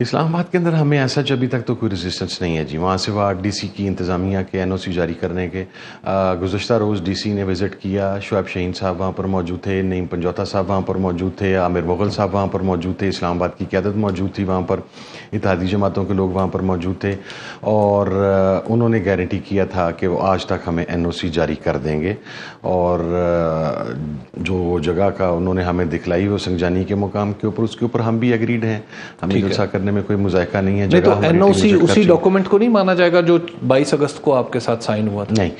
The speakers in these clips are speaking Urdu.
اسلام آباد کے اندر ہمیں ایسا ابھی تک تو کوئی ریزسٹنس نہیں ہے جی. وہاں سے وہ ڈی سی کی انتظامیہ کے NOC جاری کرنے کے گزشتہ روز ڈی سی نے وزٹ کیا. شعیب شہین صاحب وہاں پر موجود تھے, نعیم پنجوتا صاحب وہاں پر موجود تھے, عامر مغل صاحب وہاں پر موجود تھے, اسلام آباد کی قیادت موجود تھی وہاں پر, اتحادی جماعتوں کے لوگ وہاں پر موجود تھے, اور انہوں نے گارنٹی کیا تھا کہ وہ آج تک ہمیں NOC جاری کر دیں گے. اور جو جگہ کا انہوں نے ہمیں دکھلائی وہ سنگجانی کے مقام کے اوپر, اس کے اوپر ہم بھی ایگریڈ ہیں, ہمیں جلسہ کرنے میں کوئی مذائقہ نہیں ہے. نہیں تو NOC اسی ڈاکومنٹ کو نہیں مانا جائے گا جو 22 اگست کو آپ کے ساتھ سائن ہوا تھا؟ نہیں,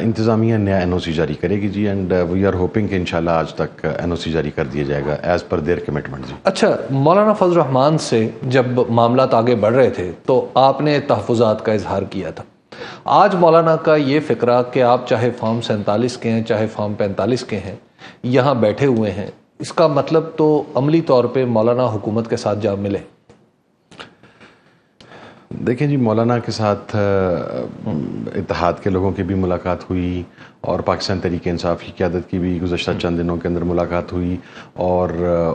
انتظامیہ نیا NOC جاری کرے گی جی, اینڈ وی آر ہوپنگ کہ انشاءاللہ آج تک NOC جاری کر دیا جائے گا ایز پر دیئر کمٹمنٹ جی. اچھا, مولانا فضل الرحمان سے جب معاملات آگے بڑھ رہے تھے تو آپ نے تحفظات کا اظہار کیا تھا. آج مولانا کا یہ فکرہ کہ آپ چاہے فارم 47 کے ہیں چاہے فارم 45 کے ہیں یہاں بیٹھے ہوئے ہیں, اس کا مطلب تو عملی طور پہ مولانا حکومت کے ساتھ جا ملے. دیکھیں جی, مولانا کے ساتھ اتحاد کے لوگوں کی بھی ملاقات ہوئی اور پاکستان تحریک انصاف کی قیادت کی بھی گزشتہ چند دنوں کے اندر ملاقات ہوئی, اور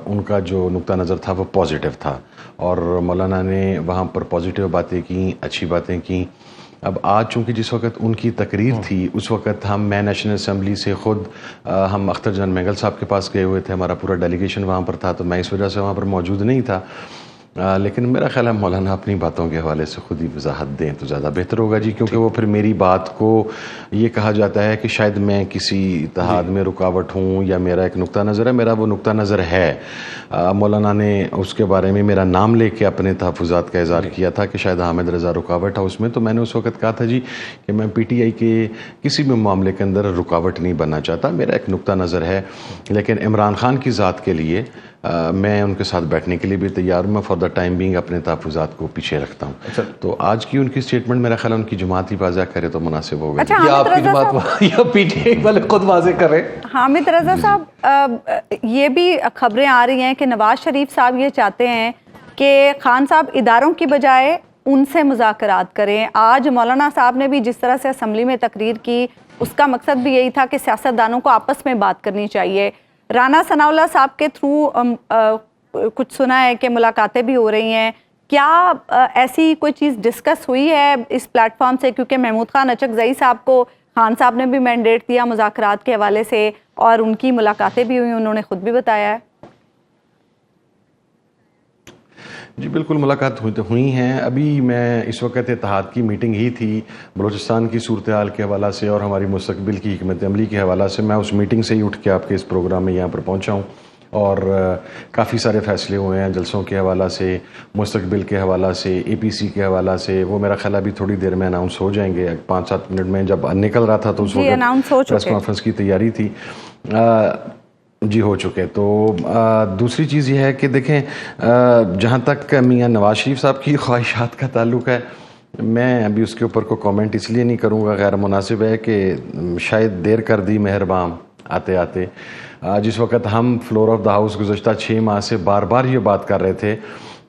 ان کا جو نقطہ نظر تھا وہ پازیٹیو تھا, اور مولانا نے وہاں پر پازیٹیو باتیں کی, اچھی باتیں کی. اب آج چونکہ جس وقت ان کی تقریر تھی اس وقت میں نیشنل اسمبلی سے خود ہم اختر جان مینگل صاحب کے پاس گئے ہوئے تھے, ہمارا پورا ڈیلیگیشن وہاں پر تھا, تو میں اس وجہ سے وہاں پر موجود نہیں تھا. لیکن میرا خیال ہے مولانا اپنی باتوں کے حوالے سے خود ہی وضاحت دیں تو زیادہ بہتر ہوگا جی, کیونکہ وہ پھر میری بات کو یہ کہا جاتا ہے کہ شاید میں کسی اتحاد میں رکاوٹ ہوں یا میرا ایک نقطہ نظر ہے. میرا وہ نقطہ نظر ہے. مولانا نے اس کے بارے میں میرا نام لے کے اپنے تحفظات کا اظہار کیا تھا کہ شاید حامد رضا رکاوٹ ہے اس میں, تو میں نے اس وقت کہا تھا جی کہ میں PTI کے کسی بھی معاملے کے اندر رکاوٹ نہیں بننا چاہتا, میرا ایک نقطہ نظر ہے, لیکن عمران خان کی ذات کے لیے میں ان کے ساتھ بیٹھنے کے لیے بھی تیار ہوں. میں فار دا ٹائم بینگ اپنے تحفظات کو پیچھے رکھتا ہوں. تو آج کی ان کی اسٹیٹمنٹ میرا خیال ان کی جماعت ہی واضح کرے تو مناسب ہوگا. یا آپ کی جماعت یا PTI والے خود واضح کریں. حامد رضا صاحب, یہ بھی خبریں آ رہی ہیں کہ نواز شریف صاحب یہ چاہتے ہیں کہ خان صاحب اداروں کی بجائے ان سے مذاکرات کریں. آج مولانا صاحب نے بھی جس طرح سے اسمبلی میں تقریر کی اس کا مقصد بھی یہی تھا کہ سیاستدانوں کو آپس میں بات کرنی چاہیے. رانا ثناء اللہ صاحب کے تھرو کچھ سنا ہے کہ ملاقاتیں بھی ہو رہی ہیں, کیا ایسی کوئی چیز ڈسکس ہوئی ہے اس پلیٹ فارم سے؟ کیونکہ محمود خان اچکزئی صاحب کو خان صاحب نے بھی مینڈیٹ دیا مذاکرات کے حوالے سے, اور ان کی ملاقاتیں بھی ہوئی, انہوں نے خود بھی بتایا ہے. جی بالکل, ملاقات ہوئی ہیں. ابھی میں اس وقت اتحاد کی میٹنگ ہی تھی بلوچستان کی صورتحال کے حوالہ سے اور ہماری مستقبل کی حکمت عملی کے حوالہ سے. میں اس میٹنگ سے ہی اٹھ کے آپ کے اس پروگرام میں یہاں پر پہنچا ہوں, اور کافی سارے فیصلے ہوئے ہیں جلسوں کے حوالہ سے, مستقبل کے حوالہ سے, APC کے حوالہ سے. وہ میرا خیال ابھی تھوڑی دیر میں اناؤنس ہو جائیں گے, 5-7 منٹ میں. جب نکل رہا تھا تو اس وقت پریس کانفرنس کی تیاری تھی. جی ہو چکے. تو دوسری چیز یہ ہے کہ دیکھیں, جہاں تک میاں نواز شریف صاحب کی خواہشات کا تعلق ہے, میں ابھی اس کے اوپر کو کامنٹ اس لیے نہیں کروں گا, غیر مناسب ہے کہ شاید دیر کر دی مہربان آتے آتے. جس وقت ہم فلور آف دا ہاؤس گزشتہ 6 ماہ سے بار بار یہ بات کر رہے تھے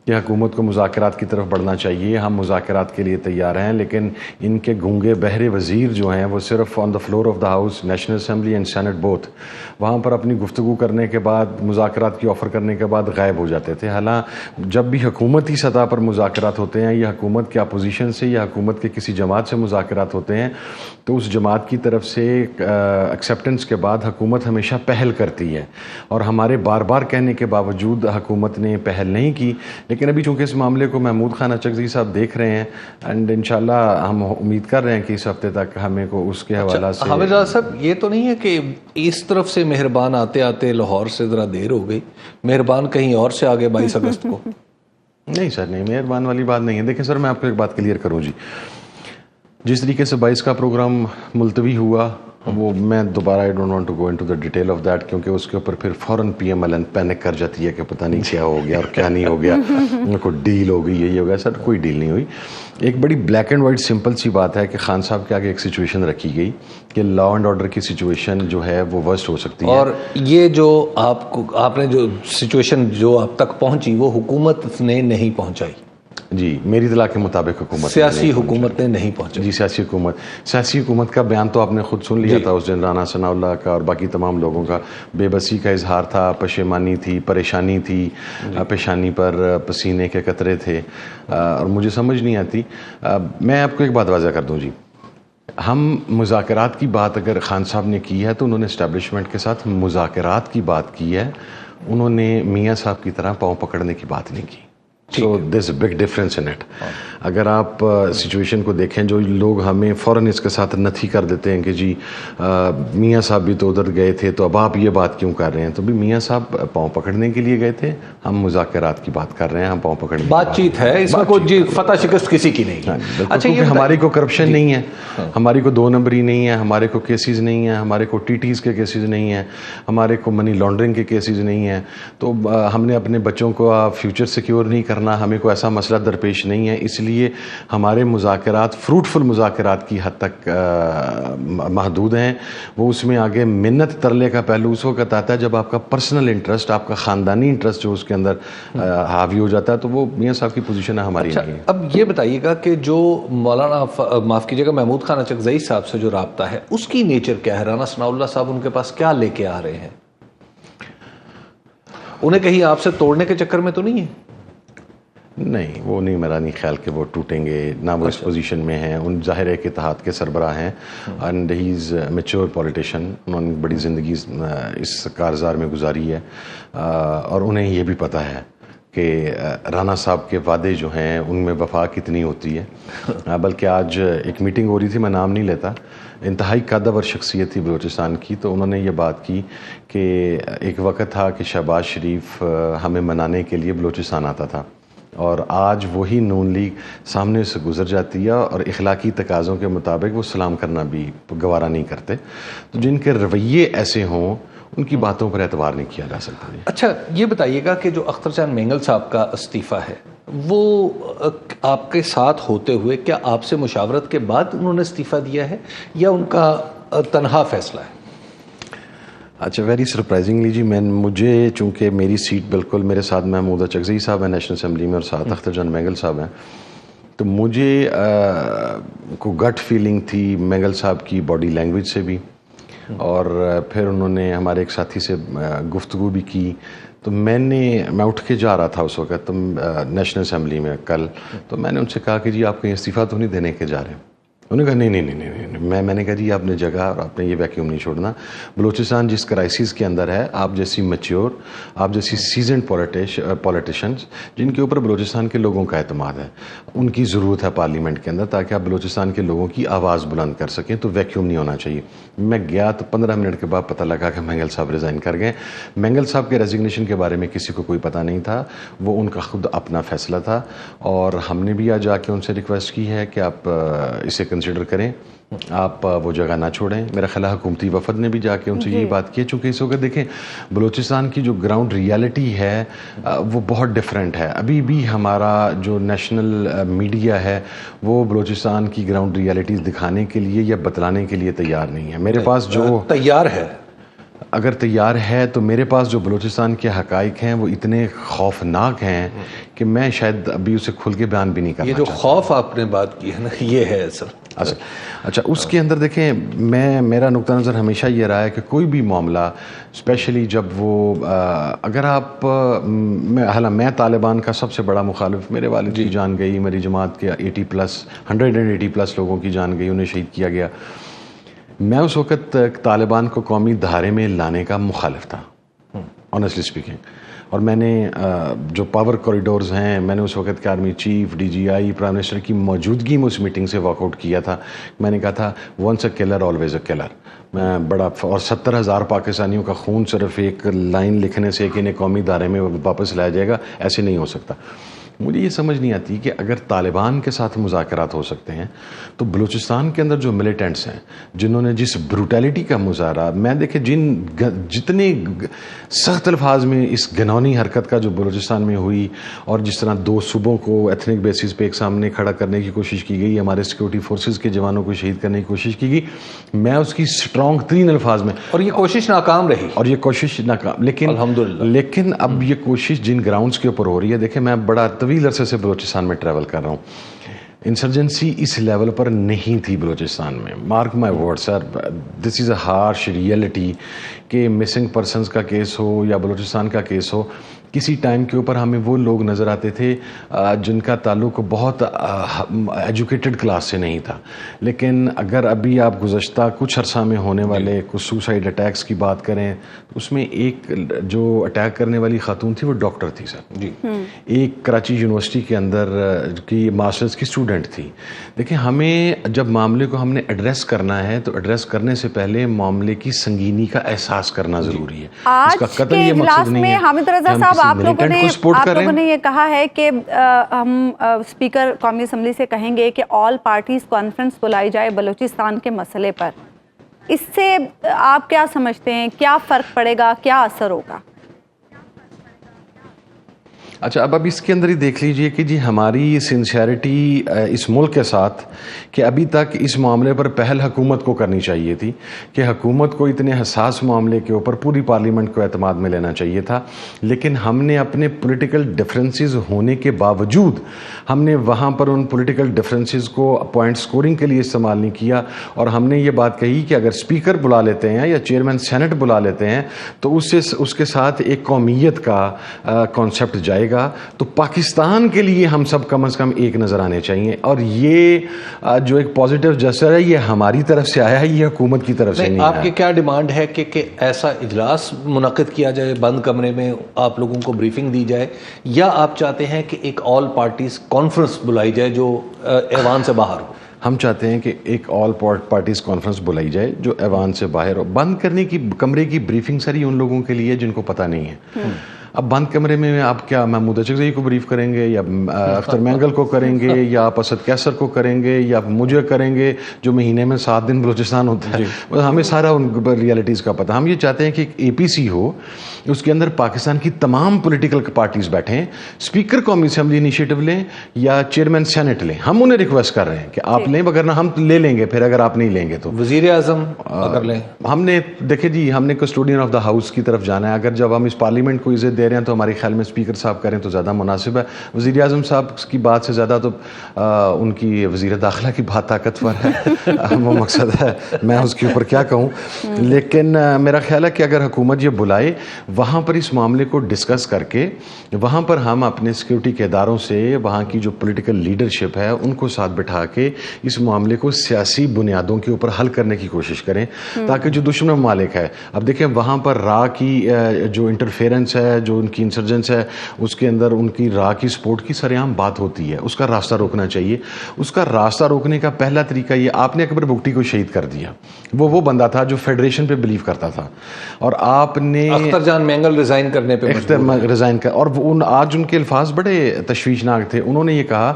کہ حکومت کو مذاکرات کی طرف بڑھنا چاہیے, ہم مذاکرات کے لیے تیار ہیں, لیکن ان کے گونگے بہرے وزیر جو ہیں وہ صرف on the floor of the house, national assembly and senate both, وہاں پر اپنی گفتگو کرنے کے بعد, مذاکرات کی آفر کرنے کے بعد غائب ہو جاتے تھے. حالانکہ جب بھی حکومتی سطح پر مذاکرات ہوتے ہیں یا حکومت کے اپوزیشن سے یا حکومت کے کسی جماعت سے مذاکرات ہوتے ہیں تو اس جماعت کی طرف سے ایکسیپٹنس کے بعد حکومت ہمیشہ پہل کرتی ہے, اور ہمارے بار بار کہنے کے باوجود حکومت نے پہل نہیں کی. لیکن ابھی چونکہ اس معاملے کو محمود خان اچکزئی صاحب دیکھ رہے ہیں, اینڈ انشاءاللہ ہم امید کر رہے ہیں کہ اس ہفتے تک ہمیں کو اس کے حوالہ سے. حامد رضا صاحب, یہ تو نہیں ہے کہ اس طرف سے مہربان آتے آتے لاہور سے ذرا دیر ہو گئی, مہربان کہیں اور سے آگے 22 اگست کو؟ نہیں سر, نہیں, مہربان والی بات نہیں ہے. دیکھیں سر, میں آپ کو ایک بات کلیئر کروں جی. جس طریقے سے 22 کا پروگرام ملتوی ہوا, وہ میں دوبارہ I don't want to go into the detail of that, کیونکہ اس کے اوپر پھر فوراً PMLN پینک کر جاتی ہے کہ پتہ نہیں کیا ہو گیا اور کیا نہیں ہو گیا, کوئی ڈیل ہو گئی, یہی ہو گیا. سر کوئی ڈیل نہیں ہوئی. ایک بڑی بلیک اینڈ وائٹ سمپل سی بات ہے کہ خان صاحب کے آگے ایک سچویشن رکھی گئی کہ لا اینڈ آرڈر کی سچویشن جو ہے وہ ورسٹ ہو سکتی ہے, اور یہ جو آپ نے جو سچویشن جو اب تک پہنچی وہ حکومت نے نہیں پہنچائی. جی میری اطلاع کے مطابق حکومت سیاسی حکومت نے نہیں پہنچا. جی سیاسی حکومت کا بیان تو آپ نے خود سن لیا تھا اس دن، رانا ثناء اللہ کا اور باقی تمام لوگوں کا بے بسی کا اظہار تھا، پشیمانی تھی، پریشانی تھی، پیشانی پر پسینے کے قطرے تھے، اور مجھے سمجھ نہیں آتی. میں آپ کو ایک بات واضح کر دوں جی، ہم مذاکرات کی بات اگر خان صاحب نے کی ہے تو انہوں نے اسٹیبلشمنٹ کے ساتھ مذاکرات کی بات کی ہے، انہوں نے میاں صاحب کی طرح پاؤں پکڑنے کی بات نہیں کی. So this a big difference in it. اگر آپ سچویشن کو دیکھیں، جو لوگ ہمیں فوراً اس کے ساتھ نتھی کر دیتے ہیں کہ جی میاں صاحب بھی تو ادھر گئے تھے تو اب آپ یہ بات کیوں کر رہے ہیں، تو بھی میاں صاحب پاؤں پکڑنے کے لیے گئے تھے، ہم مذاکرات کی بات کر رہے ہیں، ہم پاؤں پکڑنے کی بات چیت ہے اس میں، کوئی فتح شکست کسی کی نہیں. اچھا یہ ہماری کو کرپشن نہیں ہے، ہماری کو 2 نمبری نہیں ہے، ہمارے کو کیسز نہیں ہیں، ہمارے کو ٹی ٹیز کے کیسز نہیں ہیں، ہمارے کو منی لانڈرنگ کے کیسز نہیں ہیں، تو ہم نے اپنے بچوں کو فیوچر سیکیور نہیں کرنا، ہمیں کوئی ایسا مسئلہ درپیش نہیں ہے. اس لیے ہمارے مذاکرات فروٹفل مذاکرات کی حد تک محدود ہیں. وہ اس میں آگے منت ترلے کا پہلو اس وقت آتا ہے جب آپ کا پرسنل انٹرسٹ، آپ کا خاندانی انٹرسٹ جو اس کے اندر حاوی ہو جاتا ہے، تو وہ میاں صاحب کی پوزیشن ہے، ہماری نہیں ہے. اب یہ بتائیے گا کہ جو مولانا معاف کیجیے گا محمود خان اچکزئی صاحب سے جو رابطہ ہے اس کی نیچر کیا ہے؟ رانا ثناء اللہ صاحب ان کے پاس کیا لے کے آ رہے ہیں؟ انہیں کہیں آپ سے توڑنے کے چکر میں تو نہیں ہے؟ نہیں، وہ نہیں، میرا نہیں خیال کہ وہ ٹوٹیں گے، نہ وہ اس پوزیشن میں ہیں. ان ظاہر ہے کہ اتحاد کے سربراہ ہیں، and he is mature politician. انہوں نے بڑی زندگی اس کارزار میں گزاری ہے، اور انہیں یہ بھی پتہ ہے کہ رانا صاحب کے وعدے جو ہیں ان میں وفا کتنی ہوتی ہے. بلکہ آج ایک میٹنگ ہو رہی تھی، میں نام نہیں لیتا، انتہائی قدور شخصیت تھی بلوچستان کی، تو انہوں نے یہ بات کی کہ ایک وقت تھا کہ شہباز شریف ہمیں منانے کے لیے بلوچستان آتا تھا، اور آج وہی نون لیگ سامنے سے گزر جاتی ہے اور اخلاقی تقاضوں کے مطابق وہ سلام کرنا بھی گوارا نہیں کرتے. تو جن کے رویے ایسے ہوں ان کی باتوں پر اعتبار نہیں کیا جا سکتا. اچھا یہ بتائیے گا کہ جو اختر چاند مینگل صاحب کا استعفیٰ ہے وہ آپ کے ساتھ ہوتے ہوئے کیا آپ سے مشاورت کے بعد انہوں نے استعفیٰ دیا ہے یا ان کا تنہا فیصلہ ہے؟ اچھا، ویری سرپرائزنگلی جی، مجھے چونکہ میری سیٹ بالکل میرے ساتھ محمود اچکزئی صاحب ہیں نیشنل اسمبلی میں اور ساتھ اختر چاند مینگل صاحب ہیں، تو مجھے کو گٹ فیلنگ تھی مینگل صاحب کی باڈی لینگویج سے بھی، اور پھر انہوں نے ہمارے ایک ساتھی سے گفتگو بھی کی. تو میں اٹھ کے جا رہا تھا اس وقت نیشنل اسمبلی میں کل، تو میں نے ان سے کہا کہ جی آپ کہیں استعفیٰ تو نہیں دینے کے جا رہے ہیں؟ انہوں نے کہا نہیں. میں نے کہا جی آپ نے جگہ اور آپ نے یہ ویکیوم نہیں چھوڑنا. بلوچستان جس کرائسس کے اندر ہے، آپ جیسی میچور، آپ جیسی سیزنڈ پولیٹیشنز جن کے اوپر بلوچستان کے لوگوں کا اعتماد ہے، ان کی ضرورت ہے پارلیمنٹ کے اندر تاکہ آپ بلوچستان کے لوگوں کی آواز بلند کر سکیں. تو ویکیوم نہیں ہونا چاہیے. میں گیا تو 15 منٹ کے بعد پتہ لگا کہ مینگل صاحب ریزائن کر گئے. مینگل صاحب کے ریزگنیشن کے بارے میں کسی کو کوئی پتہ نہیں تھا، وہ ان کا خود اپنا فیصلہ تھا، اور ہم نے بھی آج جا کے ان سے ریکویسٹ کی ہے کہ آپ اسے کنسیڈر کریں، آپ وہ جگہ نہ چھوڑیں. میرا خیال ہے حکومتی وفد نے بھی جا کے ان سے یہی بات کی ہے، چونکہ اس وقت دیکھیں بلوچستان کی جو گراؤنڈ ریالٹی ہے وہ بہت ڈیفرنٹ ہے. ابھی بھی ہمارا جو نیشنل میڈیا ہے وہ بلوچستان کی گراؤنڈ ریالٹیز دکھانے کے لیے یا بتلانے کے لیے تیار نہیں ہے. میرے پاس جو تیار ہے، اگر تیار ہے تو میرے پاس جو بلوچستان کے حقائق ہیں وہ اتنے خوفناک ہیں کہ میں شاید ابھی اسے کھل کے بیان بھی نہیں کرنا یہ جو خوف آپ نے بات کی ہے نا، یہ ہے اصل. اچھا اس کے اندر دیکھیں، میرا نقطہ نظر ہمیشہ یہ رہا ہے کہ کوئی بھی معاملہ اسپیشلی جب وہ اگر آپ میں طالبان کا سب سے بڑا مخالف، میرے والد کی جان گئی، میری جماعت کے 180+ لوگوں کی جان گئی، انہیں شہید کیا گیا. میں اس وقت طالبان کو قومی دھارے میں لانے کا مخالف تھا آنیسٹلی اسپیکنگ، اور میں نے جو پاور کوریڈورز ہیں، میں نے اس وقت کے army chief, DGI، prime minister کی موجودگی میں اس میٹنگ سے واک آؤٹ کیا تھا. میں نے کہا تھا once a killer always a killer. میں بڑا، اور 70,000 پاکستانیوں کا خون صرف ایک لائن لکھنے سے کہ انہیں قومی دھارے میں واپس لایا جائے گا، ایسے نہیں ہو سکتا. مجھے یہ سمجھ نہیں آتی کہ اگر طالبان کے ساتھ مذاکرات ہو سکتے ہیں تو بلوچستان کے اندر جو ملیٹنٹس ہیں، جنہوں نے جس بروٹیلٹی کا مظاہرہ، میں دیکھیں جتنے سخت الفاظ میں اس گھنونی حرکت کا جو بلوچستان میں ہوئی، اور جس طرح 2 صوبوں کو ایتھنک بیسس پہ ایک سامنے کھڑا کرنے کی کوشش کی گئی، ہمارے سیکورٹی فورسز کے جوانوں کو شہید کرنے کی کوشش کی گئی، میں اس کی اسٹرانگ ترین الفاظ میں، اور یہ کوشش ناکام رہی، اور یہ کوشش ناکام، لیکن الحمدللہ، لیکن اب یہ کوشش جن گراؤنڈز کے اوپر ہو رہی ہے، دیکھیں میں بڑا طویل عرصے سے بلوچستان میں ٹریول کر رہا ہوں. انسرجنسی اس لیول پر نہیں تھی بلوچستان میں. Mark my word sir, this is a harsh reality کہ مسنگ پرسنز کا کیس ہو یا بلوچستان کا کیس ہو, کسی ٹائم کے اوپر ہمیں وہ لوگ نظر آتے تھے جن کا تعلق بہت ایجوکیٹڈ کلاس سے نہیں تھا. لیکن اگر ابھی آپ گزشتہ کچھ عرصہ میں ہونے والے کچھ سوسائڈ اٹیکس کی بات کریں, اس میں ایک جو اٹیک کرنے والی خاتون تھی وہ ڈاکٹر تھی سر جی, ایک کراچی یونیورسٹی کے اندر کی ماسٹرز کی اسٹوڈنٹ تھی. دیکھیں, ہمیں جب معاملے کو ہم نے ایڈریس کرنا ہے تو ایڈریس کرنے سے پہلے معاملے کی سنگینی کا احساس کرنا ضروری ہے. اس کا قتل یہ مقصد نہیں ہے. حامد رضا صاحب, آپ لوگوں نے یہ کہا ہے کہ ہم اسپیکر قومی اسمبلی سے کہیں گے کہ آل پارٹیز کانفرنس بلائی جائے بلوچستان کے مسئلے پر. اس سے آپ کیا سمجھتے ہیں, کیا فرق پڑے گا, کیا اثر ہوگا؟ اچھا, اب اس کے اندر ہی دیکھ لیجئے کہ جی ہماری سنسیئرٹی اس ملک کے ساتھ کہ ابھی تک اس معاملے پر پہل حکومت کو کرنی چاہیے تھی کہ حکومت کو اتنے حساس معاملے کے اوپر پوری پارلیمنٹ کو اعتماد میں لینا چاہیے تھا. لیکن ہم نے اپنے پولیٹیکل ڈفرینسز ہونے کے باوجود ہم نے وہاں پر ان پولیٹیکل ڈفرینسز کو پوائنٹ سکورنگ کے لیے استعمال نہیں کیا, اور ہم نے یہ بات کہی کہ اگر اسپیکر بلا لیتے ہیں یا چیئرمین سینٹ بلا لیتے ہیں تو اس کے ساتھ ایک قومیت کا کانسیپٹ جائے گا, تو پاکستان کے لیے ہم سب کم از کم ایک نظر آنے چاہیے. اور یہ جو ایک پازیٹیو جسر ہے یہ ہماری طرف سے آیا ہے, یہ حکومت کی طرف سے نہیں. آپ کی کیا ڈیمانڈ ہے کہ ایسا اجلاس منعقد کیا جائے, بند کمرے میں آپ لوگوں کو بریفنگ دی جائے, یا آپ چاہتے ہیں کہ ایک آل پارٹیز کانفرنس بلائی جائے جو ایوان سے باہر ہو؟ ہم چاہتے ہیں کہ ایک آل پارٹیز کانفرنس بلائی جائے جو ایوان سے باہر ہو. بند کرنے کی کمرے کی بریفنگ سر ہی ان لوگوں کے لیے جن کو پتہ نہیں ہے. اب بند کمرے میں آپ کیا محمود اچکزئی کو بریف کریں گے, یا اختر مینگل کو کریں گے, یا آپ اسد کیسر کو کریں گے, یا مجھے کریں گے جو مہینے میں 7 دن بلوچستان ہوتا ہے. ہمیں سارا ان ریالٹیز کا پتہ. ہم یہ چاہتے ہیں کہ ایک اے پی سی ہو, اس کے اندر پاکستان کی تمام پولیٹیکل پارٹیز بیٹھیں, اسپیکر قومی اسمبلی انیشیٹو لیں یا چیئرمین سینٹ لیں. ہم انہیں ریکویسٹ کر رہے ہیں کہ آپ لیں, وگرنہ ہم لے لیں گے پھر اگر آپ نہیں لیں گے تو. وزیر اعظم اگر لیں, ہم نے دیکھیں جی ہم نے کسٹوڈین آف دا ہاؤس کی طرف جانا ہے. اگر جب ہم اس پارلیمنٹ کو عزت دے رہے ہیں تو ہمارے خیال میں اسپیکر صاحب کریں تو زیادہ مناسب ہے. وزیر اعظم صاحب کی بات سے زیادہ تو ان کی وزیر داخلہ کی بات طاقتور ہے, وہ مقصد ہے, میں اس کے اوپر کیا کہوں. لیکن میرا خیال ہے کہ اگر حکومت یہ بلائے, وہاں پر اس معاملے کو ڈسکس کر کے وہاں پر ہم اپنے سیکورٹی کے اداروں سے وہاں کی جو پولیٹیکل لیڈرشپ ہے ان کو ساتھ بٹھا کے اس معاملے کو سیاسی بنیادوں کے اوپر حل کرنے کی کوشش کریں, تاکہ جو دشمن ممالک ہے, اب دیکھیں وہاں پر راہ کی جو انٹرفیرنس ہے, جو ان کی انسرجنس ہے, اس کے اندر ان کی راہ کی سپورٹ کی سر عام بات ہوتی ہے. اس کا راستہ روکنا چاہیے. اس کا راستہ روکنے کا پہلا طریقہ یہ, آپ نے اکبر بگٹی کو شہید کر دیا. وہ بندہ تھا جو فیڈریشن پہ بلیو کرتا تھا, اور آپ نے اختر جان مینگل ریزائن کرنے پہ ریزائن کر, اور آج ان کے الفاظ بڑے تشویشناک تھے. انہوں نے یہ کہا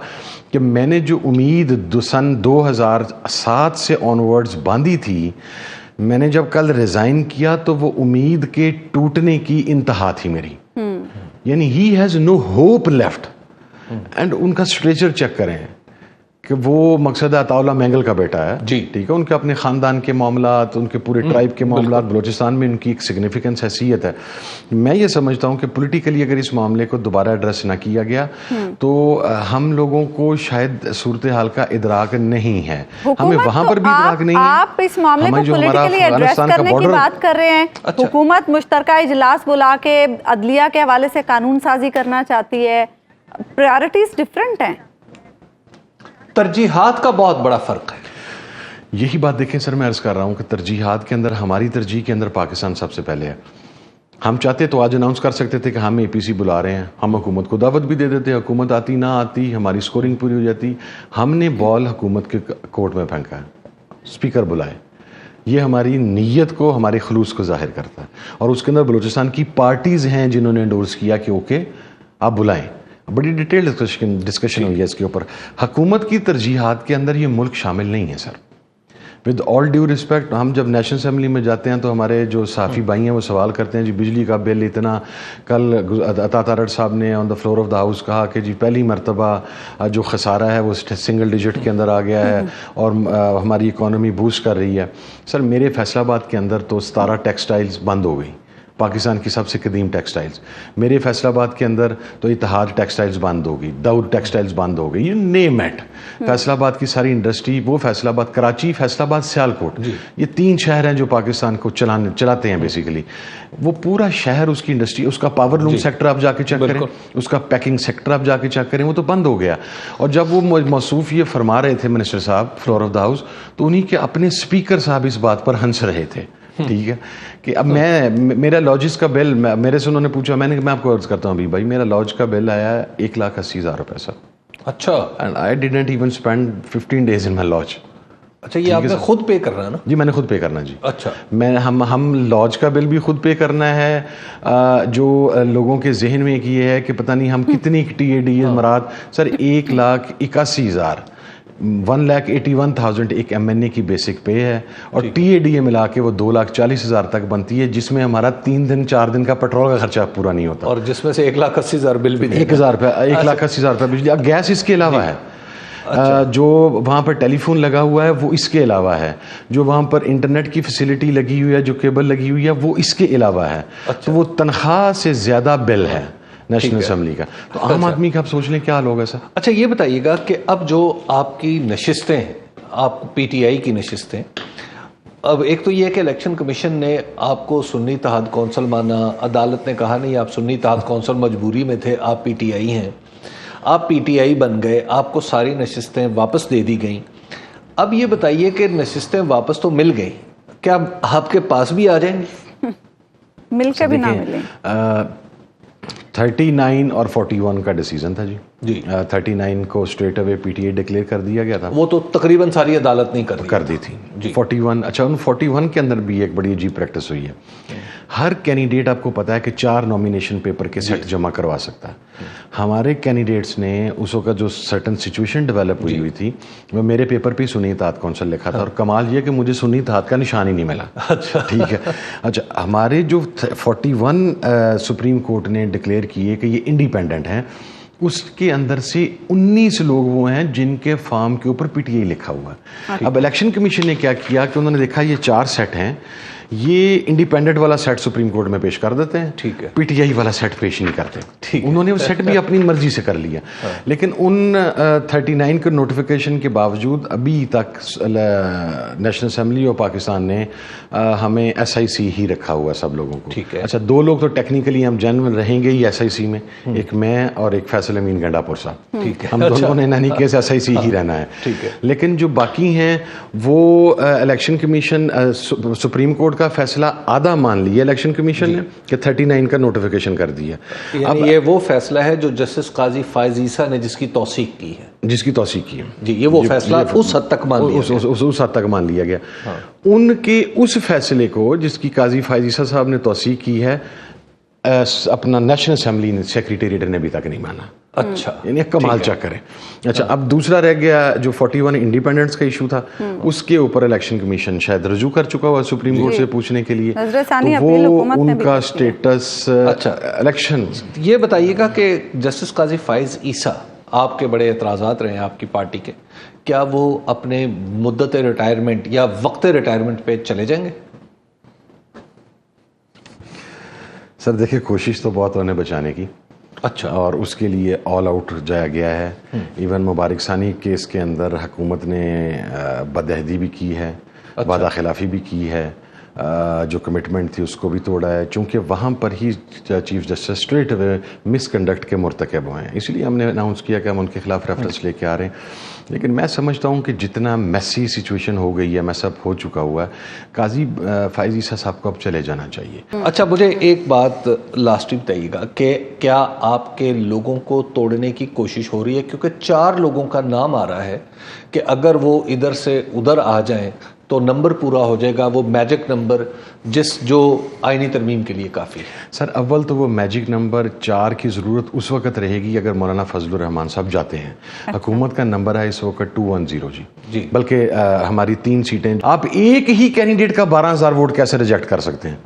کہ میں نے جو امید سن 2007 سے آنورڈز باندھی تھی, میں نے جب کل ریزائن کیا تو وہ امید کے ٹوٹنے کی انتہا تھی میری. یعنی he has no hope left. And ان کا اسٹریچر چیک کریں کہ وہ مقصد عطا اللہ مینگل کا بیٹا ہے جی, ٹھیک ہے. ان کے اپنے خاندان کے معاملات, ان کے پورے ٹرائب کے معاملات, بلوچستان میں ان کی ایک سگنیفیکنس حیثیت ہے. میں یہ سمجھتا ہوں کہ پولیٹیکلی اگر اس معاملے کو دوبارہ ایڈریس نہ کیا گیا تو ہم لوگوں کو شاید صورتحال کا ادراک نہیں ہے, ہمیں وہاں پر بھی ادراک نہیں ہے. آپ اس معاملے کو پولیٹیکلی ایڈریس کرنے کی بات کر رہے ہیں. حکومت مشترکہ اجلاس بلا کے عدلیہ کے حوالے سے قانون سازی کرنا چاہتی ہے. پرائرٹیز ڈفرینٹ ہیں, ترجیحات کا بہت بڑا فرق ہے. یہی بات دیکھیں سر, میں عرض کر رہا ہوں کہ ترجیحات کے اندر ہماری ترجیح کے اندر پاکستان سب سے پہلے ہے. ہم چاہتے تو آج اناؤنس کر سکتے تھے کہ ہم اے پی سی بلا رہے ہیں, ہم حکومت کو دعوت بھی دے دیتے, حکومت آتی نہ آتی ہماری سکورنگ پوری ہو جاتی. ہم نے بال حکومت کے کورٹ میں پھینکا ہے, اسپیکر بلائے. یہ ہماری نیت کو, ہمارے خلوص کو ظاہر کرتا ہے, اور اس کے اندر بلوچستان کی پارٹیز ہیں جنہوں نے انڈورس کیا کہ اوکے آپ بلائیں. بڑی ڈیٹیل ڈسکشن ہوئی ہے اس کے اوپر. حکومت کی ترجیحات کے اندر یہ ملک شامل نہیں ہے سر. ود آل ڈیو رسپیکٹ, ہم جب نیشنل اسمبلی میں جاتے ہیں تو ہمارے جو صحافی بھائی ہیں وہ سوال کرتے ہیں جی بجلی کا بل اتنا. کل عطا تارڑ صاحب نے on the floor of the house کہا کہ جی پہلی مرتبہ جو خسارہ ہے وہ سنگل ڈیجٹ کے اندر آ گیا ہے اور ہماری اکانومی بوسٹ کر رہی ہے. سر میرے فیصل آباد کے اندر تو 17 ٹیکسٹائلز بند ہو گئی, پاکستان کی سب سے قدیم ٹیکسٹائلز. میرے فیصل آباد کے اندر تو اتحاد ٹیکسٹائلز بند ہوگی, داؤد ٹیکسٹائلز بند ہو گئی, یو نیم اٹ. فیصل آباد کی ساری انڈسٹری, وہ فیصل آباد, کراچی, فیصل آباد, سیالکوٹ, یہ 3 شہر ہیں جو پاکستان کو چلاتے ہیں بیسیکلی. وہ پورا شہر اس کی انڈسٹری, اس کا پاور لوم سیکٹر آپ جا کے چیک کریں, اس کا پیکنگ سیکٹر آپ جا کے چیک کریں, وہ تو بند ہو گیا. اور جب وہ موصوف یہ فرما رہے تھے منسٹر صاحب فلور آف دا ہاؤس, تو انہی کے اپنے اسپیکر صاحب اس بات پر ہنس رہے تھے. ٹھیک ہے کہ اب میرا لاجز کا بل, میرے سے انہوں نے پوچھا, میں آپ کو عرض کرتا ہوں ابھی بھائی, میرا لاج کا بل آیا 1,80,000 روپے سر. اچھا. And I didn't even spend 15 days in my lodge. اچھا, یہ آپ نے خود پے کرنا ہے نا؟ جی میں نے خود پے کرنا. جی اچھا. ہم لاج کا بل بھی خود پے کرنا ہے. جو لوگوں کے ذہن میں ایک یہ ہے کہ پتہ نہیں ہم کتنی TAD مراد, سر 1,81,000 1,81,000 ایک MNA کی بیسک پے ہے, اور TAD ملا کے وہ 2,40,000 تک بنتی ہے, جس میں ہمارا 3 دن 4 دن کا پیٹرول کا خرچہ پورا نہیں ہوتا, اور جس میں سے 1,80,000 بل بھی 1,000 روپے 1,80,000 روپے بجلی. گیس اس کے علاوہ ہے. جو وہاں پر ٹیلی فون لگا ہوا ہے وہ اس کے علاوہ ہے. جو وہاں پر انٹرنیٹ کی فیسلٹی لگی ہوئی ہے, جو کیبل لگی ہوئی ہے, وہ اس کے علاوہ ہے. تو وہ تنخواہ سے زیادہ بل ہے نیشنل اسمبلی کا. تو عام آدمی کا آپ سوچ لیں کیا حال ہوگا سر. اچھا یہ بتائیے گا کہ اب جو آپ کی نشستیں ہیں, آپ PTI کی نشستیں, اب ایک تو یہ کہ الیکشن کمیشن نے آپ کو سنی اتحاد کونسل مانا, عدالت نے کہا نہیں آپ سنی اتحاد کونسل مجبوری میں تھے, آپ PTI ہیں, آپ PTI بن گئے, آپ کو ساری نشستیں واپس دے دی گئیں. اب یہ بتائیے کہ نشستیں واپس تو مل گئیں, کیا آپ کے پاس بھی آ جائیں گے؟ مل کے بھی نہ ملیں. 39 اور 41 کا ڈیسیزن تھا. جی 39 کو اسٹریٹ اوے PTI ڈکلیئر کر دیا گیا تھا, وہ تو تقریباً ساری عدالت نہیں کر دی تھی. 41 اچھا, ان 41 کے اندر بھی ایک بڑی عجیب پریکٹس ہوئی ہے. ہر کینڈیڈیٹ آپ کو پتا ہے کہ 4 نامینیشن پیپر کے سیٹ جمع کروا سکتا ہے. ہمارے کینڈیڈیٹس نے اس وقت جو سرٹن سچویشن ڈیولپ ہوئی تھی, وہ میرے پیپر پہ سنی اتحاد کونسل لکھا تھا, اور کمال یہ کہ مجھے سنی اتحاد کا نشان ہی نہیں ملا. ٹھیک ہے. اچھا, ہمارے جو 41 سپریم کورٹ نے ڈکلیئر کیے کہ یہ انڈیپینڈنٹ ہیں, اس کے اندر سے 19 لوگ وہ ہیں جن کے فارم کے اوپر PTI لکھا ہوا ہے. اب الیکشن کمیشن نے کیا کیا کہ انہوں نے دیکھا یہ 4 سیٹ ہیں, یہ انڈیپینڈنٹ والا سیٹ سپریم کورٹ میں پیش کر دیتے ہیں, ٹھیک ہے, PTI والا سیٹ پیش نہیں کرتے. انہوں نے وہ سیٹ بھی اپنی مرضی سے کر لیا. لیکن ان 39 کے نوٹیفیکیشن کے باوجود ابھی تک نیشنل اسمبلی اور پاکستان نے ہمیں SIC ہی رکھا ہوا ہے سب لوگوں کو. ٹھیک ہے. اچھا, 2 لوگ تو ٹیکنیکلی ہم جنرل رہیں گے ہی SIC میں, ایک میں اور ایک فیصل امین گنڈا پور صاحب. ٹھیک ہے. ہم دونوں نے نانی کیس SIC ہی رہنا ہے. ٹھیک ہے. لیکن جو باقی ہیں وہ الیکشن کمیشن, سپریم کورٹ کا فیصلہ آدھا مان لیا الیکشن کمیشن نے کہ 39 کا نوٹیفیکیشن کر دیا. اب یہ وہ فیصلہ ہے جو جسٹس قاضی فائز عیسیٰ نے جس کی توثیق کی ہے, جس کی توثیق کی ہے. جی, یہ وہ فیصلہ اس حد تک مان لیا گیا, اس حد تک مان لیا گیا. ان کے اس فیصلے کو جس کی قاضی فائز عیسیٰ صاحب نے توثیق کی ہے, اپنا نیشنل اسمبلی سیکریٹریٹ نے ابھی تک نہیں مانا. اچھا, یعنی کمال چیک کریں. اچھا, اب دوسرا رہ گیا جو 41 انڈیپینڈنس کا ایشو تھا, اس کے اوپر الیکشن کمیشن شاید رجوع کر چکا ہوا سپریم کورٹ سے پوچھنے کے لیے, وہ ان کا اسٹیٹس الیکشن. یہ بتائیے گا کہ جسٹس قاضی فائز عیسیٰ, آپ کے بڑے اعتراضات رہے ہیں آپ کی پارٹی کے, کیا وہ اپنے مدت ریٹائرمنٹ یا وقت ریٹائرمنٹ پہ چلے جائیں گے؟ سر دیکھیں, کوشش تو بہت انہیں بچانے کی. اچھا, اور اس کے لیے آل آؤٹ جایا گیا ہے. ایون مبارک ثانی کیس کے اندر حکومت نے بدعہدی بھی کی ہے, وعدہ خلافی بھی کی ہے, جو کمٹمنٹ تھی اس کو بھی توڑا ہے, چونکہ وہاں پر ہی چیف جسٹس اسٹریٹ اوے مس کنڈکٹ کے مرتکب ہوئے ہیں. اس لیے ہم نے اناؤنس کیا کہ ہم ان کے خلاف ریفرنس لے کے آ رہے ہیں. لیکن میں سمجھتا ہوں کہ جتنا میسی سچویشن ہو گئی ہے, میس اپ ہو چکا ہوا ہے, قاضی فائز عیسیٰ صاحب کو اب چلے جانا چاہیے. اچھا, مجھے ایک بات لاسٹ بتائیے گا کہ کیا آپ کے لوگوں کو توڑنے کی کوشش ہو رہی ہے؟ کیونکہ 4 لوگوں کا نام آ رہا ہے کہ اگر وہ ادھر سے ادھر آ جائیں تو نمبر پورا ہو جائے گا, وہ میجک نمبر جو آئینی ترمیم کے لیے کافی ہے. سر اول تو وہ میجک نمبر 4 کی ضرورت اس وقت رہے گی اگر مولانا فضل الرحمان صاحب جاتے ہیں. حکومت کا نمبر ہے اس وقت 210 جی, بلکہ ہماری 3 سیٹیں. آپ ایک ہی کینڈیڈیٹ کا 12,000 ووٹ کیسے ریجیکٹ کر سکتے ہیں؟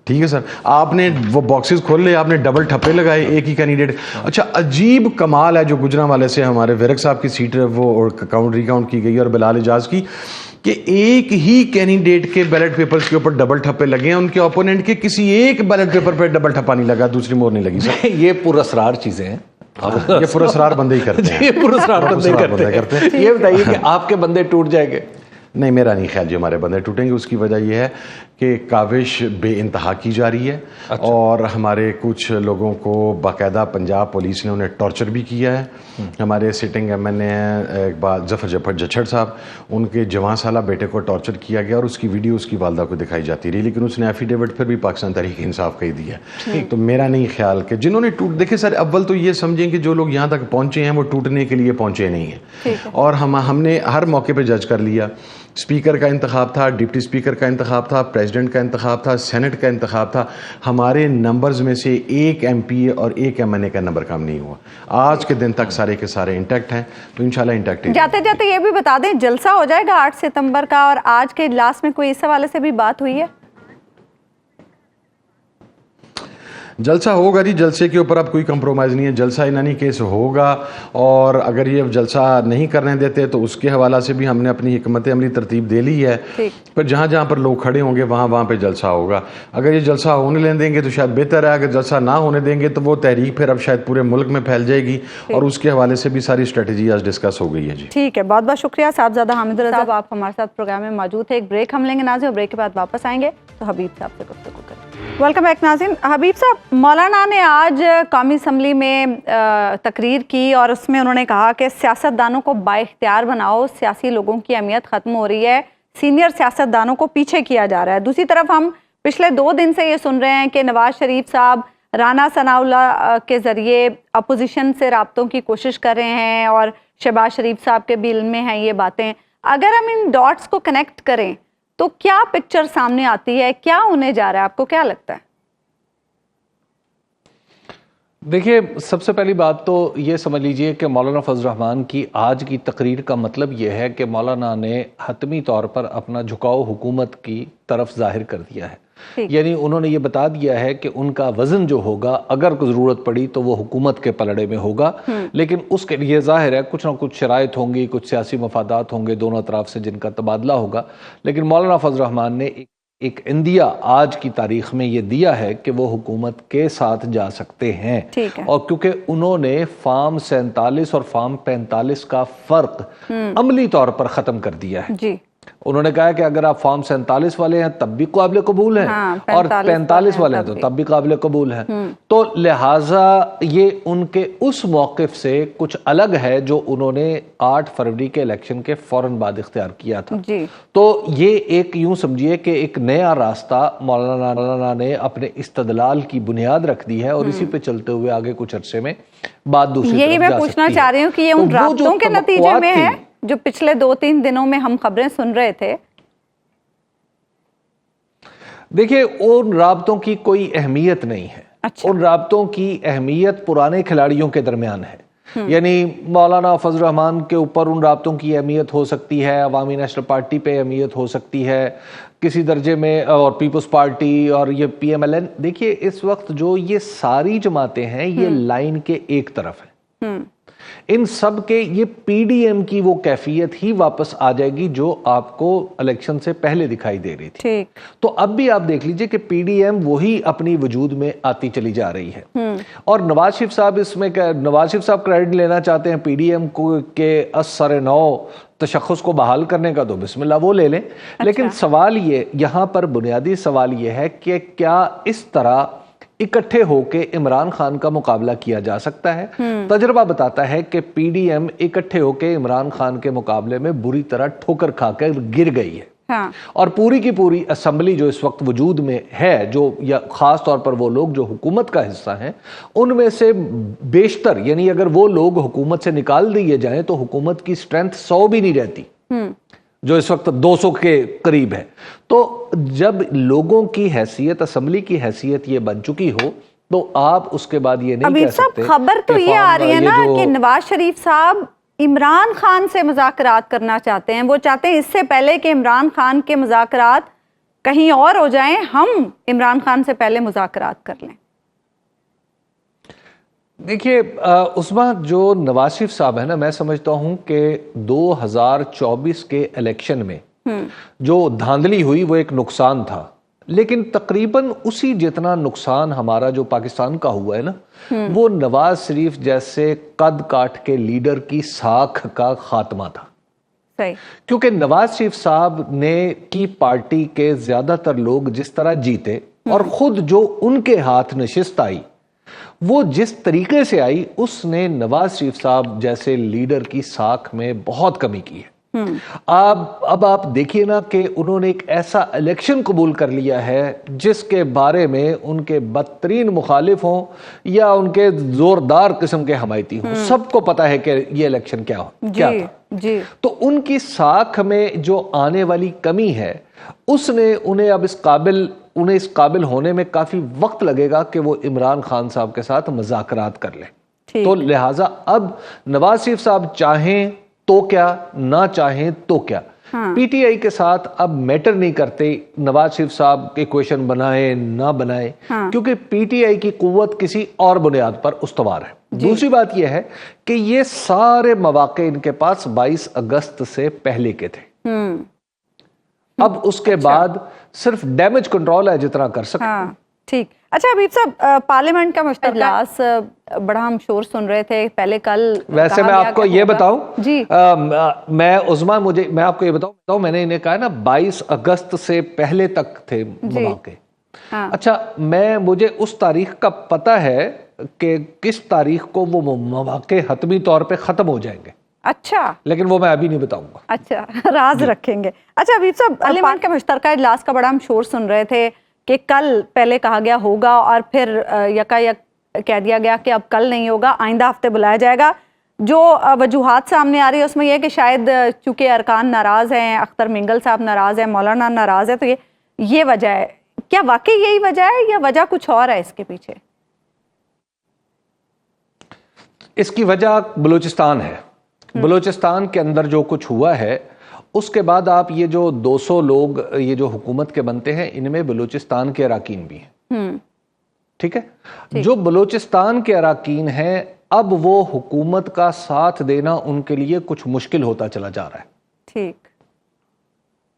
ٹھیک ہے سر, آپ نے وہ باکسز کھول لے, آپ نے ڈبل ٹھپے لگائے ایک ہی کینڈیڈیٹ. اچھا, عجیب کمال ہے جو گجرانوالے سے ہمارے ورک صاحب کی سیٹ وہ ری کاؤنٹ کی گئی اور بلال اعجاز کی, کہ ایک ہی کینڈیڈیٹ کے بیلٹ پیپر کے اوپر ڈبل ٹھپے لگے ہیں, ان کے اوپوننٹ کے کسی ایک بیلٹ پیپر پہ ڈبل ٹھپا نہیں لگا, دوسری مور نہیں لگی سر. یہ پراسرار چیزیں ہیں, یہ پراسرار بندے ہی کرتے ہیں. یہ پراسرار بندے کرتے ہیں. یہ بتائیے کہ آپ کے بندے ٹوٹ جائیں گے؟ نہیں, میرا نہیں خیال جو ہمارے بندے ٹوٹیں گے. اس کی وجہ یہ ہے کہ کاوش بے انتہا کی جا رہی ہے, اور ہمارے کچھ لوگوں کو باقاعدہ پنجاب پولیس نے انہیں ٹارچر بھی کیا ہے. ہمارے سٹنگ ایم این اے اقبال ظفر جچھڑ صاحب, ان کے جوان سالہ بیٹے کو ٹارچر کیا گیا, اور اس کی ویڈیو اس کی والدہ کو دکھائی جاتی رہی, لیکن اس نے ایفیڈیوٹ پھر بھی پاکستان تحریک انصاف کا ہی دیا. تو میرا نہیں خیال کہ جنہوں نے دیکھیں سر, اول تو یہ سمجھیں کہ جو لوگ یہاں تک پہنچے ہیں وہ ٹوٹنے کے لیے پہنچے نہیں ہیں, اور ہم نے ہر موقع پہ جج کر لیا. اسپیکر کا انتخاب تھا, ڈپٹی اسپیکر کا انتخاب تھا, پریزیڈنٹ کا انتخاب تھا, سینٹ کا انتخاب تھا. ہمارے نمبرز میں سے ایک ایم پی اے اور ایک ایم این اے کا نمبر کم نہیں ہوا. آج کے دن تک سارے کے سارے انٹیکٹ ہیں, تو انشاءاللہ انٹیکٹ. جاتے جاتے یہ بھی بتا دیں, جلسہ ہو جائے گا 8 ستمبر کا, اور آج کے اجلاس میں کوئی اس حوالے سے بھی بات ہوئی ہے؟ جلسہ ہوگا جی, جلسے کے اوپر اب کوئی کمپرومائز نہیں ہے. جلسہ انانی کیس ہوگا, اور اگر یہ جلسہ نہیں کرنے دیتے تو اس کے حوالہ سے بھی ہم نے اپنی حکمت عملی ترتیب دے لی ہے. پھر جہاں جہاں پر لوگ کھڑے ہوں گے وہاں پہ جلسہ ہوگا. اگر یہ جلسہ ہونے لیں دیں گے تو شاید بہتر ہے, اگر جلسہ نہ ہونے دیں گے تو وہ تحریک پھر اب شاید پورے ملک میں پھیل جائے گی, اور اس کے حوالے سے بھی ساری اسٹریٹجی آج ڈسکس ہو گئی ہے. جی ٹھیک ہے, بہت بہت شکریہ صاحبزادہ حامد رضا صاحب, آپ ہمارے ساتھ پروگرام میں موجود ہیں. ایک بریک ہم لیں گے ناظرین, اور بریک کے بعد واپس آئیں گے تو حبیب صاحب سے گفتگو کریں. ویلکم بیک ناظرین. حبیب صاحب, مولانا نے آج قومی اسمبلی میں تقریر کی, اور اس میں انہوں نے کہا کہ سیاستدانوں کو بااختیار بناؤ, سیاسی لوگوں کی اہمیت ختم ہو رہی ہے, سینئر سیاستدانوں کو پیچھے کیا جا رہا ہے. دوسری طرف ہم پچھلے 2 دن سے یہ سن رہے ہیں کہ نواز شریف صاحب رانا ثناءاللہ کے ذریعے اپوزیشن سے رابطوں کی کوشش کر رہے ہیں, اور شہباز شریف صاحب کے بھی علم میں ہیں یہ باتیں. اگر ہم ان ڈاٹس کو کنیکٹ کریں تو کیا پکچر سامنے آتی ہے, کیا ہونے جا رہا ہے, آپ کو کیا لگتا ہے؟ دیکھیے, سب سے پہلی بات تو یہ سمجھ لیجئے کہ مولانا فضل الرحمان کی آج کی تقریر کا مطلب یہ ہے کہ مولانا نے حتمی طور پر اپنا جھکاؤ حکومت کی طرف ظاہر کر دیا ہے. یعنی انہوں نے یہ بتا دیا ہے کہ ان کا وزن جو ہوگا اگر کوئی ضرورت پڑی تو وہ حکومت کے پلڑے میں ہوگا, لیکن اس کے لیے ظاہر ہے کچھ نہ کچھ شرائط ہوں گی, کچھ سیاسی مفادات ہوں گے دونوں اطراف سے جن کا تبادلہ ہوگا. لیکن مولانا فضل الرحمان نے ایک اندیہ آج کی تاریخ میں یہ دیا ہے کہ وہ حکومت کے ساتھ جا سکتے ہیں. اور کیونکہ انہوں نے فارم 47 اور فارم 45 کا فرق عملی طور پر ختم کر دیا ہے. انہوں نے کہا کہ اگر آپ فارم 47 والے ہیں تب بھی قابل قبول ہیں, اور 45 والے ہیں تو تب بھی قابل قبول ہیں. تو لہٰذا یہ ان کے اس موقف سے کچھ الگ ہے جو انہوں نے 8 فروری کے الیکشن کے فوراً بعد اختیار کیا تھا. تو یہ ایک یوں سمجھیے کہ ایک نیا راستہ مولانا نے اپنے استدلال کی بنیاد رکھ دی ہے, اور اسی پہ چلتے ہوئے آگے کچھ عرصے میں بات دوسری یہی میں پوچھنا چاہ رہی ہوں کہ یہ ان رابطوں کے نتیجے میں ہے جو پچھلے 2-3 دنوں میں ہم خبریں سن رہے تھے. دیکھیں, ان رابطوں کی کوئی اہمیت نہیں ہے. ان رابطوں کی اہمیت پرانے کھلاڑیوں کے درمیان ہے. یعنی مولانا فضل الرحمان کے اوپر ان رابطوں کی اہمیت ہو سکتی ہے, عوامی نیشنل پارٹی پہ اہمیت ہو سکتی ہے کسی درجے میں, اور پیپلز پارٹی اور یہ پی ایم ایل این. دیکھیے, اس وقت جو یہ ساری جماعتیں ہیں یہ لائن کے ایک طرف ہیں. ان سب کے یہ پی ڈی ایم کی وہ کیفیت ہی واپس آ جائے گی جو آپ کو الیکشن سے پہلے دکھائی دے رہی تھی. تو اب بھی آپ دیکھ لیجئے کہ پی ڈی ایم وہی اپنی وجود میں آتی چلی جا رہی ہے. اور نواز شریف صاحب اس میں نواز شریف صاحب کریڈٹ لینا چاہتے ہیں پی ڈی ایم کو کہ اثر نو تشخص کو بحال کرنے کا, تو بسم اللہ وہ لے لیں. لیکن سوال یہ, یہاں پر بنیادی سوال یہ ہے کہ کیا اس طرح اکٹھے ہو کے عمران خان کا مقابلہ کیا جا سکتا ہے؟ تجربہ بتاتا ہے کہ پی ڈی ایم اکٹھے ہو کے عمران خان کے مقابلے میں بری طرح ٹھوکر کھا کر گر گئی ہے. اور پوری کی پوری اسمبلی جو اس وقت وجود میں ہے, جو یا خاص طور پر وہ لوگ جو حکومت کا حصہ ہیں, ان میں سے بیشتر, یعنی اگر وہ لوگ حکومت سے نکال دیے جائیں تو حکومت کی سٹرینتھ 100 بھی نہیں رہتی, جو اس وقت 200 کے قریب ہے. تو جب لوگوں کی حیثیت, اسمبلی کی حیثیت یہ بن چکی ہو, تو آپ اس کے بعد یہ نہیں کہہ سکتے. خبر تو یہ آ رہی ہے نا کہ نواز شریف صاحب عمران خان سے مذاکرات کرنا چاہتے ہیں. وہ چاہتے ہیں اس سے پہلے کہ عمران خان کے مذاکرات کہیں اور ہو جائیں, ہم عمران خان سے پہلے مذاکرات کر لیں. دیکھیے عثمہ, جو نواز شریف صاحب ہے نا, میں سمجھتا ہوں کہ 2024 کے الیکشن میں جو دھاندلی ہوئی وہ ایک نقصان تھا، لیکن تقریباً اسی جتنا نقصان ہمارا جو پاکستان کا ہوا ہے نا، وہ نواز شریف جیسے قد کاٹ کے لیڈر کی ساکھ کا خاتمہ تھا۔ صحیح۔ کیونکہ نواز شریف صاحب نے کی پارٹی کے زیادہ تر لوگ جس طرح جیتے اور خود جو ان کے ہاتھ نشست آئی وہ جس طریقے سے آئی، اس نے نواز شریف صاحب جیسے لیڈر کی ساکھ میں بہت کمی کی ہے۔ اب آپ دیکھیے نا کہ انہوں نے ایک ایسا الیکشن قبول کر لیا ہے جس کے بارے میں ان کے بدترین مخالف ہوں یا ان کے زوردار قسم کے حمایتی ہوں، سب کو پتا ہے کہ یہ الیکشن کیا تھا۔ تو ان کی ساکھ میں جو آنے والی کمی ہے، اس نے انہیں اب اس قابل ہونے میں کافی وقت لگے گا کہ وہ عمران خان صاحب کے ساتھ مذاکرات کر لیں۔ تو لہٰذا اب نواز شریف صاحب چاہیں تو کیا، نہ چاہیں تو کیا، پی ٹی آئی کے ساتھ اب میٹر نہیں کرتے نواز شریف صاحب ایکویشن بنائیں نہ بنائیں، کیونکہ پی ٹی آئی کی قوت کسی اور بنیاد پر استوار ہے۔ دوسری بات یہ ہے کہ یہ سارے مواقع ان کے پاس 22 اگست سے پہلے کے تھے، اب اس کے بعد صرف ڈیمیج کنٹرول ہے جتنا کر سکتے۔ ٹھیک۔ اچھا حبیب صاحب، پارلیمنٹ کا مشترکہ اجلاس بڑا ہم شور سن رہے تھے پہلے کل، ویسے میں آپ کو یہ بتاؤں، میں آپ کو یہ بتاؤں، میں نے انہیں کہا نا 22 اگست سے پہلے تک تھے مواقع۔ اچھا، مجھے اس تاریخ کا پتہ ہے کہ کس تاریخ کو وہ مواقع حتمی طور پہ ختم ہو جائیں گے۔ اچھا، لیکن وہ میں ابھی نہیں بتاؤں گا۔ اچھا، راز رکھیں گے۔ اچھا حبیب صاحب، پارلیمنٹ کا مشترکہ اجلاس کا بڑا ہم شور سن رہے تھے کہ کل پہلے کہا گیا ہوگا اور پھر یکا یک کہہ دیا گیا کہ اب کل نہیں ہوگا، آئندہ ہفتے بلایا جائے گا۔ جو وجوہات سامنے آ رہی ہے اس میں یہ کہ شاید چونکہ ارکان ناراض ہیں، اختر مینگل صاحب ناراض ہیں، مولانا ناراض ہے، تو یہ وجہ ہے۔ کیا واقعی یہی وجہ ہے یا وجہ کچھ اور ہے اس کے پیچھے؟ اس کی وجہ بلوچستان ہے۔ بلوچستان کے اندر جو کچھ ہوا ہے، اس کے بعد آپ یہ جو 200 لوگ یہ جو حکومت کے بنتے ہیں، ان میں بلوچستان کے اراکین بھی ہیں، ٹھیک ہے؟ جو بلوچستان کے اراکین ہیں، اب وہ حکومت کا ساتھ دینا ان کے لیے کچھ مشکل ہوتا چلا جا رہا ہے۔ ٹھیک۔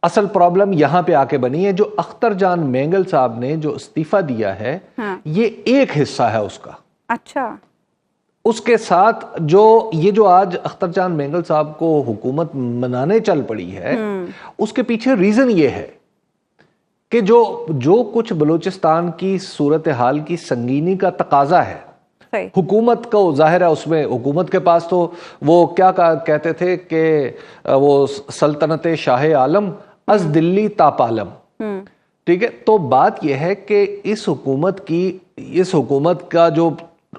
اصل پرابلم یہاں پہ آ کے بنی ہے، جو اختر جان مینگل صاحب نے جو استعفیٰ دیا ہے، یہ ایک حصہ ہے اس کا۔ اچھا۔ اس کے ساتھ جو آج اختر جان مینگل صاحب کو حکومت منانے چل پڑی ہے، اس کے پیچھے ریزن یہ ہے کہ جو کچھ بلوچستان کی صورتحال کی سنگینی کا تقاضا ہے، حکومت کو ظاہر ہے اس میں حکومت کے پاس تو وہ کیا کہتے تھے کہ وہ سلطنت شاہ عالم از دلی تا پالم، ٹھیک ہے؟ تو بات یہ ہے کہ اس حکومت کا جو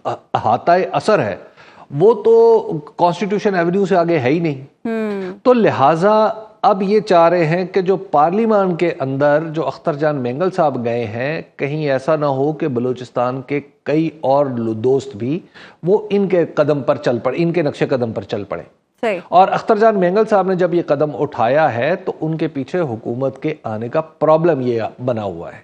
احاطہ اثر ہے وہ تو کانسٹیٹیوشن ایونیو سے آگے ہے ہی نہیں، تو لہٰذا اب یہ چاہ رہے ہیں کہ جو پارلیمان کے اندر جو اختر جان مینگل صاحب گئے ہیں، کہیں ایسا نہ ہو کہ بلوچستان کے کئی اور دوست بھی وہ ان کے نقش قدم پر چل پڑے۔ اور اختر جان مینگل صاحب نے جب یہ قدم اٹھایا ہے تو ان کے پیچھے حکومت کے آنے کا پرابلم یہ بنا ہوا ہے۔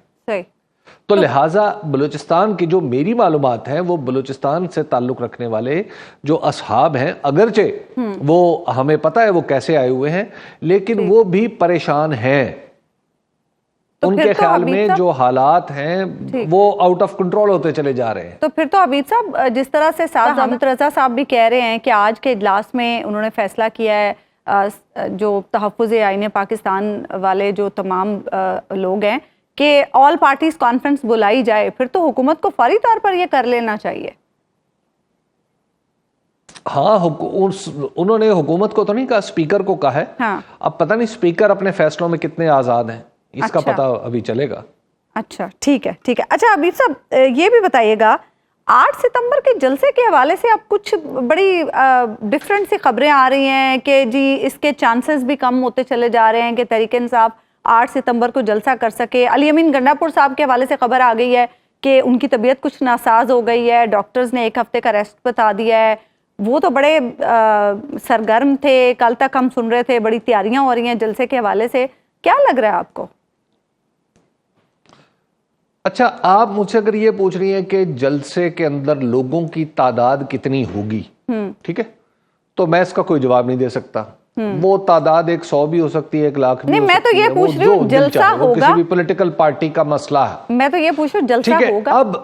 تو لہٰذا بلوچستان کی جو میری معلومات ہیں، وہ بلوچستان سے تعلق رکھنے والے جو اصحاب ہیں، اگرچہ وہ ہمیں پتہ ہے وہ کیسے آئے ہوئے ہیں، لیکن وہ بھی پریشان ہیں۔ ان کے خیال میں جو حالات ہیں وہ آؤٹ آف کنٹرول ہوتے چلے جا رہے ہیں۔ تو پھر تو عبید صاحب، جس طرح سے سعد حامد رضا صاحب بھی کہہ رہے ہیں کہ آج کے اجلاس میں انہوں نے فیصلہ کیا ہے، جو تحفظ آئین پاکستان والے جو تمام لوگ ہیں، کہ آل پارٹیز کانفرنس بلائی جائے، پھر تو حکومت کو فوری طور پر یہ کر لینا چاہیے۔ ہاں، انہوں نے حکومت کو تو نہیں کہا، اسپیکر کو کہا ہے۔ اب پتہ نہیں اسپیکر اپنے فیصلوں میں کتنے آزاد ہیں، اس کا پتہ ابھی چلے گا۔ اچھا، ٹھیک ہے، ٹھیک ہے۔ اچھا حبیب صاحب، یہ بھی بتائیے گا، 8 ستمبر کے جلسے کے حوالے سے اب کچھ بڑی ڈفرینٹ سی خبریں آ رہی ہیں کہ جی اس کے چانسز بھی کم ہوتے چلے جا رہے ہیں کہ تحریک انصاف 8 ستمبر کو جلسہ کر سکے۔ علی امین گنڈا پور صاحب کے حوالے سے خبر آ گئی ہے کہ ان کی طبیعت کچھ ناساز ہو گئی ہے، ڈاکٹرز نے 1 ہفتے کا ریسٹ بتا دیا ہے۔ وہ تو بڑے سرگرم تھے، کل تک ہم سن رہے تھے بڑی تیاریاں ہو رہی ہیں جلسے کے حوالے سے، کیا لگ رہا ہے آپ کو؟ اچھا، آپ مجھ سے اگر یہ پوچھ رہی ہیں کہ جلسے کے اندر لوگوں کی تعداد کتنی ہوگی، ٹھیک ہے، تو میں اس کا کوئی جواب نہیں دے سکتا، وہ تعداد 100 بھی ہو سکتی ہے، 1 لاکھ بھی نہیں، ہو میں تو سکتی یہ ہے، پوچھ وہ رہی ہوں جو دل جلسہ چاہے، وہ ہوگا، کسی بھی پولیٹیکل پارٹی کا مسئلہ ہے۔ میں تو یہ پوچھ رہی ہوں جلسہ ٹھیک ہے، ہوگا؟ اب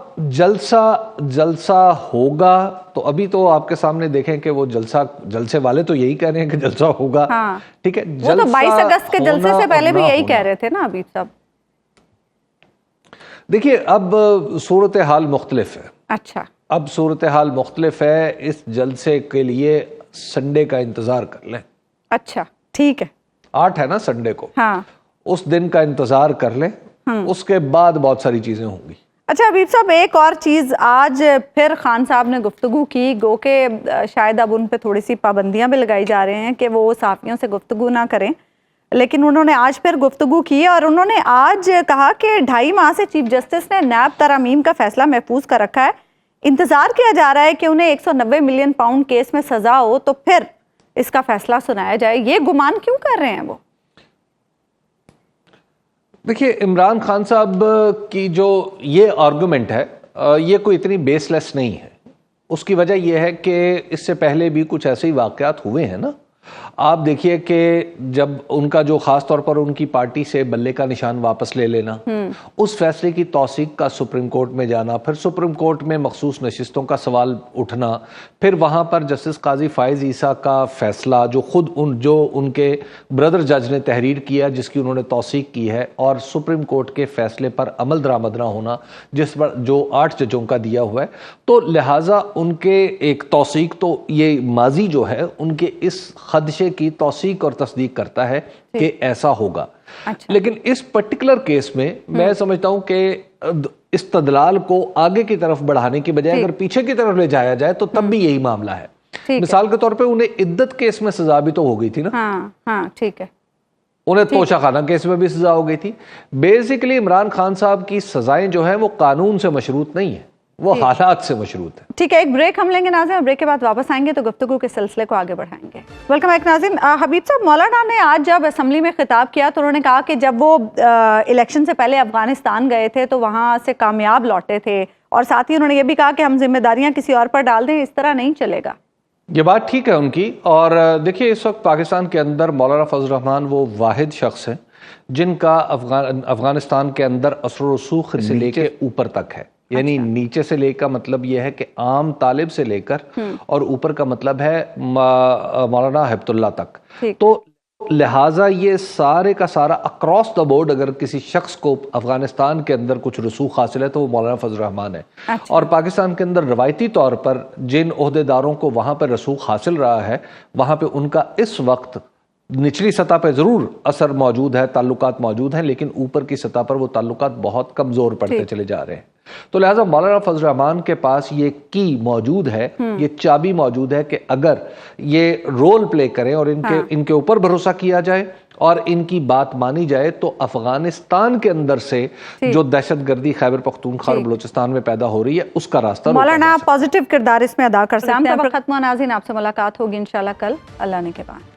جلسہ ہوگا تو ابھی تو آپ کے سامنے دیکھیں کہ وہ جلسے والے تو یہی کہہ رہے ہیں کہ جلسہ ہوگا، ہاں ٹھیک ہے، وہ تو 22 اگست کے جلسے سے پہلے بھی یہی کہہ ہونا۔ رہے تھے نا حبیب صاحب۔ دیکھیے اب صورتحال مختلف ہے، اچھا، اب صورتحال مختلف ہے، اس جلسے کے لیے سنڈے کا انتظار کر لیں۔ اچھا ٹھیک ہے، 8 ہے نا سنڈے کو، ہاں اس دن کا انتظار کر لیں، اس کے بعد بہت ساری چیزیں ہوں گی۔ اچھا حبیب صاحب، ایک اور چیز، آج پھر خان صاحب نے گفتگو کی، گو کہ شاید اب ان پہ تھوڑی سی پابندیاں بھی لگائی جا رہے ہیں کہ وہ صحافیوں سے گفتگو نہ کریں، لیکن انہوں نے آج پھر گفتگو کی اور انہوں نے آج کہا کہ 2.5 ماہ سے چیف جسٹس نے نیب ترامیم کا فیصلہ محفوظ کر رکھا ہے، انتظار کیا جا رہا ہے کہ انہیں 190 ملین پاؤنڈ کیس میں سزا ہو تو پھر اس کا فیصلہ سنایا جائے۔ یہ گمان کیوں کر رہے ہیں وہ؟ دیکھیے عمران خان صاحب کی جو یہ آرگومنٹ ہے یہ کوئی اتنی بیس لیس نہیں ہے۔ اس کی وجہ یہ ہے کہ اس سے پہلے بھی کچھ ایسے ہی واقعات ہوئے ہیں نا۔ آپ دیکھیے کہ جب ان کا جو خاص طور پر ان کی پارٹی سے بلے کا نشان واپس لے لینا، اس فیصلے کی توثیق کا سپریم کورٹ میں جانا، پھر سپریم کورٹ میں مخصوص نشستوں کا سوال اٹھنا، پھر وہاں پر جسٹس قاضی فائز عیسیٰ کا فیصلہ جو خود ان کے بردر جج نے تحریر کیا، جس کی انہوں نے توثیق کی ہے، اور سپریم کورٹ کے فیصلے پر عمل درآمد نہ ہونا جس پر جو 8 ججوں کا دیا ہوا ہے، تو لہٰذا ان کے ایک توثیق تو یہ ماضی جو ہے ان کے اس خدشے کی توثیق اور تصدیق کرتا ہے کہ ایسا ہوگا۔ لیکن اس پرٹیکولر کیس میں میں سمجھتا ہوں کہ استدلال کو آگے کی طرف بڑھانے کی بجائے اگر پیچھے کی طرف لے جایا جائے تو تب بھی یہی معاملہ ہے۔ مثال کے طور پہ انہیں عدت کیس میں سزا بھی تو ہو گئی تھی نا، ہاں ٹھیک ہے، انہیں توشہ خانہ کیس میں بھی سزا ہو گئی تھی۔ بیسیکلی عمران خان صاحب کی سزائیں جو ہیں وہ قانون سے مشروط نہیں ہیں، وہ حالات سے مشروط ہے۔ ٹھیک ہے، ایک بریک ہم لیں گے ناظرین، اور بریک کے بعد واپس آئیں گے تو گفتگو کے سلسلے کو آگے بڑھائیں گے۔ ویلکم بیک ناظرین۔ حبیب صاحب، مولانا نے آج جب اسمبلی میں خطاب کیا تو انہوں نے کہا کہ جب وہ الیکشن سے پہلے افغانستان گئے تھے تو وہاں سے کامیاب لوٹے تھے، اور ساتھ ہی انہوں نے یہ بھی کہا کہ ہم ذمہ داریاں کسی اور پر ڈال دیں، اس طرح نہیں چلے گا۔ یہ بات ٹھیک ہے ان کی، اور دیکھیے اس وقت پاکستان کے اندر مولانا فضل الرحمان وہ واحد شخص ہیں جن کا افغانستان کے اندر اثر و رسوخ سے لے کے اوپر تک ہے، یعنی نیچے سے لے کا مطلب یہ ہے کہ عام طالب سے لے کر اور اوپر کا مطلب ہے مولانا ہیبت اللہ تک۔ تو لہٰذا یہ سارے کا سارا اکراس دا بورڈ اگر کسی شخص کو افغانستان کے اندر کچھ رسوخ حاصل ہے تو وہ مولانا فضل الرحمان ہے۔ اور پاکستان کے اندر روایتی طور پر جن عہدیداروں کو وہاں پر رسوخ حاصل رہا ہے، وہاں پہ ان کا اس وقت نچلی سطح پہ ضرور اثر موجود ہے، تعلقات موجود ہیں، لیکن اوپر کی سطح پر وہ تعلقات بہت کمزور پڑتے چلے جا رہے ہیں۔ تو لہٰذا مولانا فضل الرحمان کے پاس یہ کی موجود ہے، یہ چابی موجود ہے کہ اگر یہ رول پلے کریں اور ان کے اوپر بھروسہ کیا جائے اور ان کی بات مانی جائے تو افغانستان کے اندر سے جو دہشت گردی خیبر پختونخوا اور بلوچستان میں پیدا ہو رہی ہے اس کا راستہ مولانا پازیٹیو کردار اس میں ادا کر سکتے ہیں۔ ختم ناظرین، آپ سے ملاقات ہوگی انشاءاللہ کل اللہ نے کے بعد۔